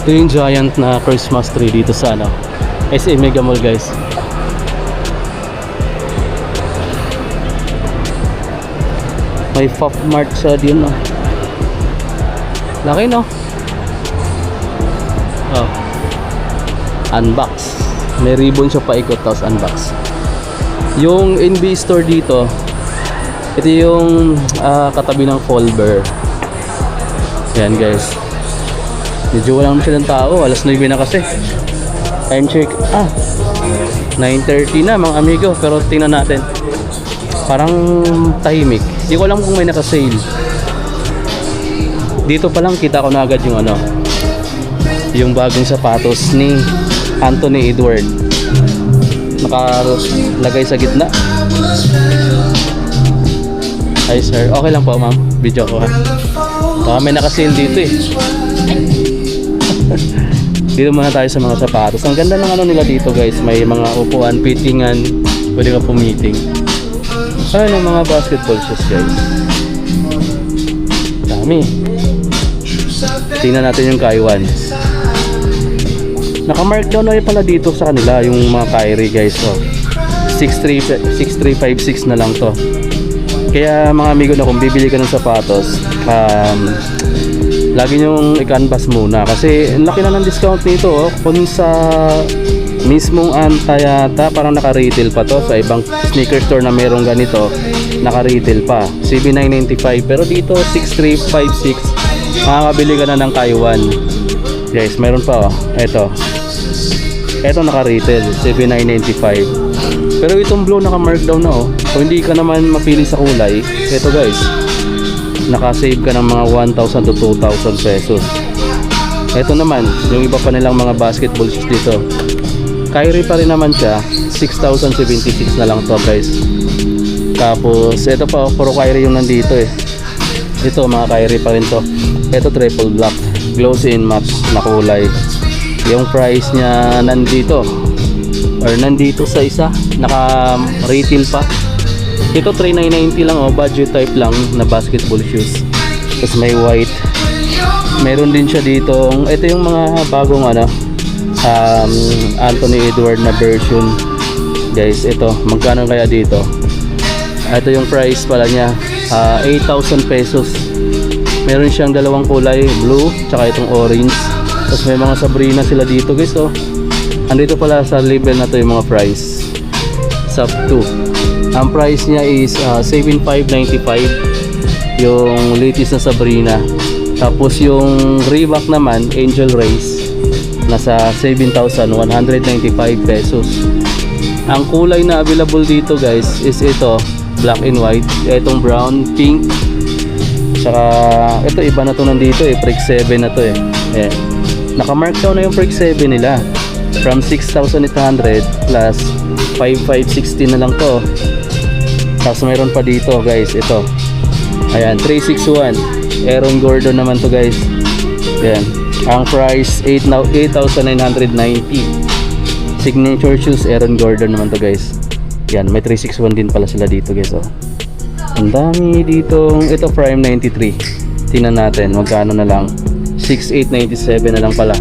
Ito yung giant na Christmas tree dito sa ano, SA Mega Mall, guys. May Pop Mart siya din, no. Laki, no. Oh. Unbox. May ribbon siya paikot tapos unbox. Yung NB store dito, ito yung katabi ng Folber. Yan, guys. Medyo walang masyadong tao. Alas 9 na kasi. Time check. 9:30 na mga amigo. Pero tingnan natin. Parang tahimik. Hindi ko alam kung may naka-sale. Dito pa lang kita ko na agad yung ano, yung bagong sapatos ni Anthony Edward. Nakalagay sa gitna. Hi sir, okay lang po ma'am, video ko ha. Baka may naka-sale dito eh. Dito muna tayo sa mga sapatos. Ang ganda ng ano nila dito, guys. May mga upuan, fittingan, pwede ka pumiting. Ano mga basketball shoes, guys. Dami. Tingnan natin yung Kaiwan. Naka-markdown na pala dito sa kanila yung mga Kyrie, guys. So, 6356 na lang to. Kaya mga amigo na, kung bibili ka ng sapatos, lagi nyong i-canvas muna. Kasi laki na ng discount nito, oh. Kung sa mismong Anta yata, parang naka-retail pa to. Sa ibang sneaker store na merong ganito, naka-retail pa, CB995. Pero dito 6356, makakabili ka na ng Kaiwan, guys. Meron pa, oh. Eto naka-retail, CB995. Pero itong blue naka-markdown na, oh. Kung hindi ka naman mapili sa kulay, eto guys, naka-save ka ng mga 1,000 to 2,000 pesos. Eto naman, yung iba pa nilang mga basketball shoes dito, Kyrie pa rin naman siya, 6,076 na lang to, guys. Tapos eto pa, oh, puro Kyrie yung nandito eh. Ito mga Kyrie pa rin to. Eto triple black, glossy in matte na kulay. Yung price niya nandito, or nandito sa isa, naka-retail pa. Ito 3,990 lang, oh, budget type lang na basketball shoes. Tapos may white. Meron din siya dito. Ito yung mga bagong ano, Anthony Edward na version. Guys, ito, magkano kaya dito? Ito yung price pala niya, 8,000 pesos. Meron siyang dalawang kulay, blue, tsaka itong orange. Tapos may mga Sabrina sila dito, guys, oh. Andito pala sa label na to yung mga price. Sub 2. Ang price niya is 7,595 yung latest na Sabrina. Tapos yung Reebok naman, Angel Race, nasa 7,195 pesos. Ang kulay na available dito, guys, is ito, black and white. Itong brown, pink, tsaka ito iba na to nandito eh, Freak 7 na to eh. Naka-markdown na yung Freak 7 nila from 6,800 plus 5,560 na lang to. Tapos mayroon pa dito, guys, ito. Ayan, 361. Aaron Gordon naman to, guys. Ayan. Ang price 8,990. Signature shoes, Aaron Gordon naman to, guys. Ayan, may 361 din pala sila dito, guys, oh. Ang dami dito. Ito Prime 93. Tingnan natin magkano na lang. 6,897 na lang pala.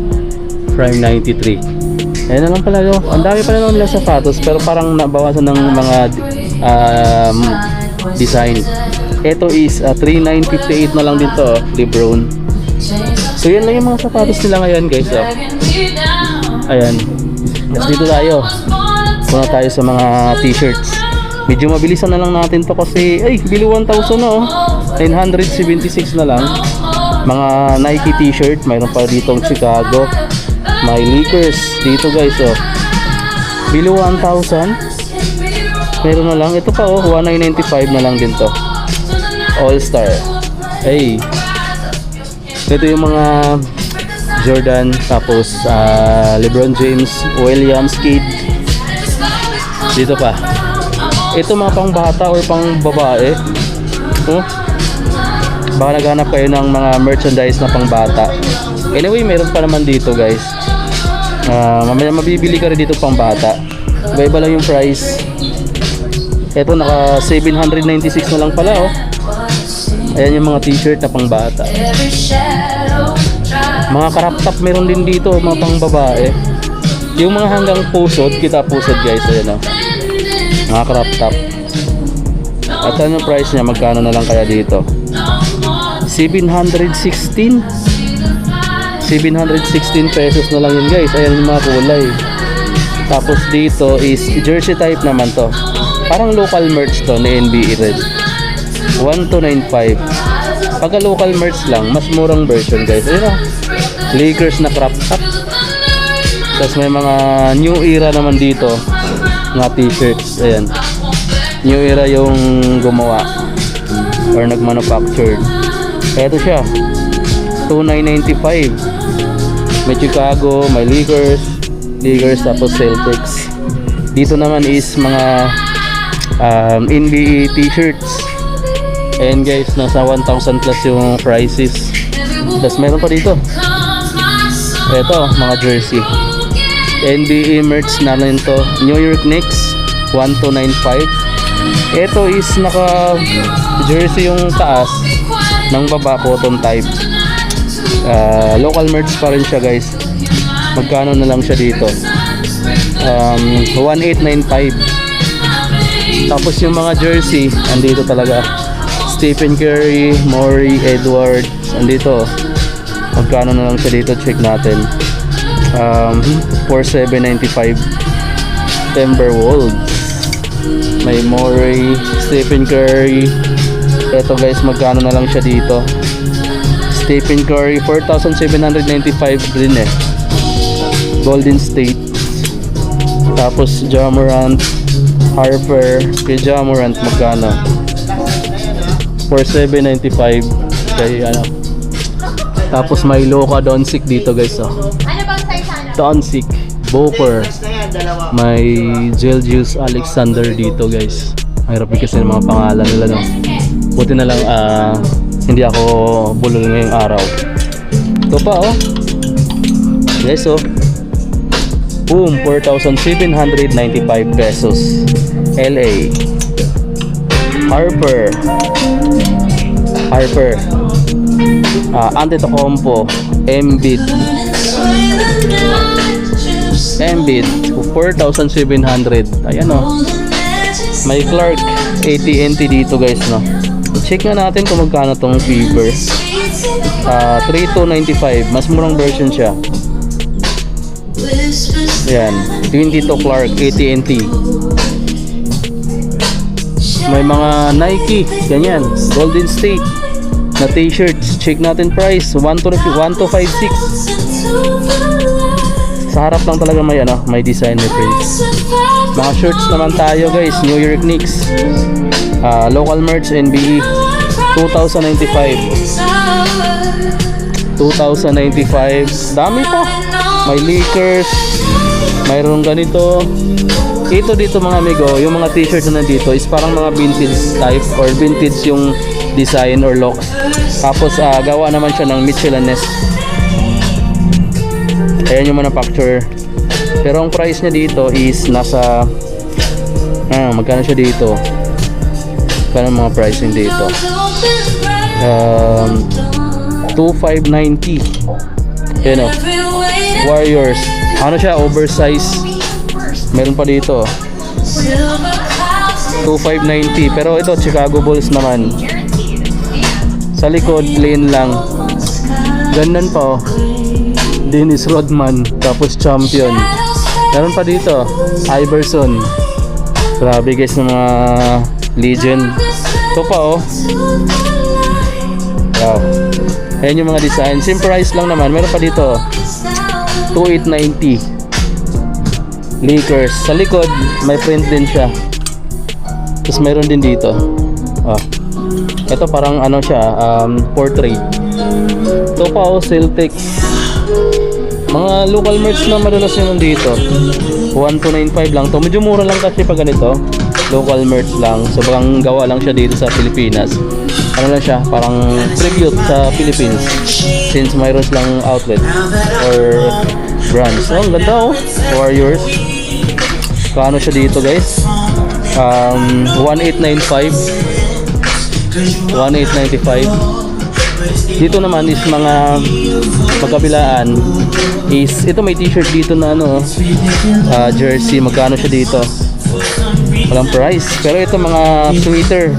Prime 93. Ayan na lang pala, oh. Ang dami pala nila sapatos, pero parang nabawasan ng mga design. Ito is 3,958 na lang din to, LeBron. So yan lang yung mga sapatos nila ngayon, guys, oh. Ayan. Tapos dito tayo. Muna tayo sa mga t-shirts. Medyo mabilisan na lang natin to kasi bili 1,000 na, oh. 976 na lang. Mga Nike t-shirt, mayroon pa ditong Chicago. May Lakers dito, guys, oh. Bili 1,000. Meron na lang. Ito pa, oh, 1,995 na lang din to. All Star. Ito yung mga Jordan, tapos LeBron James, Williams, Kid. Dito pa. Ito mga pang bata or pang babae. Oh. Baka naghanap kayo ng mga merchandise na pang bata. Anyway, meron pa naman dito, guys. Mamaya mabibili ka rin dito pang bata. Iba-iba lang yung price. Ito naka 796 na lang pala, oh. Ayan yung mga t-shirt na pang bata. Mga crop top meron din dito, mga pang babae. Yung mga hanggang pusod, kita pusod guys, ayan o. Mga crop top. At ano price niya, magkano na lang kaya dito? 716 pesos na lang yun guys. Ayan yung mga kulay. Tapos dito is jersey type naman to. Parang local merch to ni NBA Red. 1295. Pagka local merch lang, mas murang version guys. Ayun o, Lakers na crop top. Tapos may mga new era naman dito, mga t-shirts. Ayan, new era yung gumawa or nagmanufacture. Eto siya, 2995. May Chicago, may Lakers, tapos Celtics. Dito naman is mga NBA t-shirts. Ayan guys, nasa 1,000 plus yung prices. Tapos meron pa dito, eto mga jersey, NBA merch na rin to. New York Knicks 1295. Ito is naka jersey yung taas, ng baba cotton type. Local merch pa rin siya guys. Magkano na lang siya dito? 1895. Tapos yung mga jersey andito talaga. Stephen Curry, Maury, Edwards andito. Magkano na lang siya dito? Check natin. 4795. Timberwolves, may Maury, Stephen Curry. Eto guys, magkano na lang siya dito? Stephen Curry 4,795 din eh. Golden State. Tapos Ja Morant, Harper. Kay Ja Morant magkano? 4,795. Kay ano. Tapos may Luka Doncic dito guys oh. Ano bang size ano? Doncic, Booker. May Gelgius Alexander dito guys. Mahirap din kasi ng mga pangalan nila no. Buti na lang hindi ako bulol ngayong araw. Ito pa oh. Guys oh. Boom, 4,795 pesos. LA. Harper. Antetokounmpo, Embiid 4,700. Ayan o. May Clark AT&T dito guys no. Check nga natin kung magkano tong Fever. 3,295. Mas murang version siya. Ayan, 22 Clark AT&T. May mga Nike, ganyan, Golden State na t-shirts. Check natin price, 1,256. Sa harap lang talaga may ano, may design, may print. Mga shirts naman tayo guys, New York Knicks. Local merch NBA 2,095. Dami pa. May Lakers, mayroong ganito. Ito dito mga amigo, yung mga t-shirt na nandito is parang mga vintage type or vintage yung design or look. Tapos gawa naman siya ng Mitchell & Ness. Ayan yung manufacturer. Pero ang price niya dito is nasa magkano siya dito? Magkano mga pricing dito? 2,590. Ayan o. Warriors. Ano siya? Oversize. Meron pa dito 2,590. Pero ito Chicago Bulls naman. Sa likod plain lang. Ganun pa oh. Dennis Rodman. Tapos champion. Meron pa dito Iverson. Grabe guys ng mga legend. Ito pa oh. Wow. Ayan yung mga design. Same price lang naman. Meron pa dito 2,890. Lakers. Sa likod, may print din siya. Tapos mayroon din dito. Ito parang ano siya, portrait. Ito pa Celtics. Mga local merch na madalas yun nandito. 1,295 lang to. Medyo mura lang kasi pag ganito. Local merch lang. So bang gawa lang siya dito sa Pilipinas. Ano lang siya, parang tribute sa Philippines. Since mayroon lang outlet or brands. Ang ganda Warriors. Kano siya dito guys? 1895. 1895. Dito naman is mga magkabilaan is ito may t-shirt dito na ano jersey. Magkano siya dito? Walang price. Pero ito mga sweater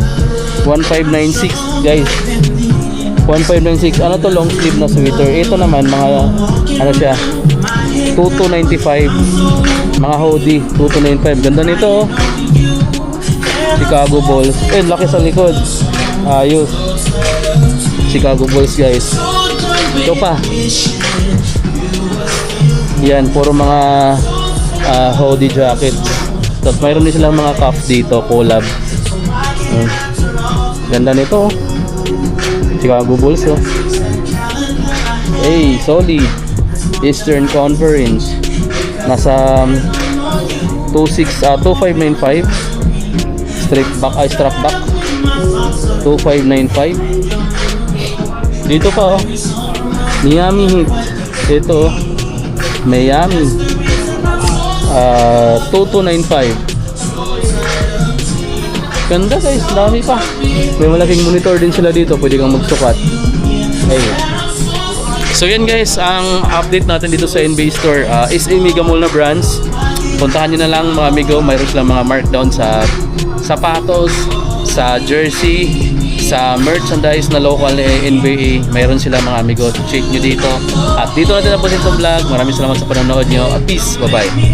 1596 guys. 1596. Ano to, long sleeve na sweater. Ito naman mga ano siya 2295. Mga hoodie 2295. Ganda nito oh. Chicago Bulls. Laki sa likod. Ayos. Chicago Bulls guys. Ito pa. Yan, puro mga hoodie jacket. Tapos mayroon din silang mga cuff dito, collab. Ganda nito oh. Chicago Bulls oh. Hey, solid. Eastern Conference. Nasa 2595. Strap back 2595. Dito pa oh. Miami Heat. Ito oh. Miami 2295. Ganda guys, dami pa. May malaking monitor din sila dito, pwede kang magsukat. Ayun. So yan guys, ang update natin dito sa NBA Store is a Mega Mall na branch. Puntahan nyo na lang mga amigo, mayroon silang mga markdown sa sapatos, sa jersey, sa merchandise na local na NBA. Mayroon sila mga amigo, check nyo dito. At dito natin napusin itong vlog. Maraming salamat sa panonood nyo at peace, bye bye.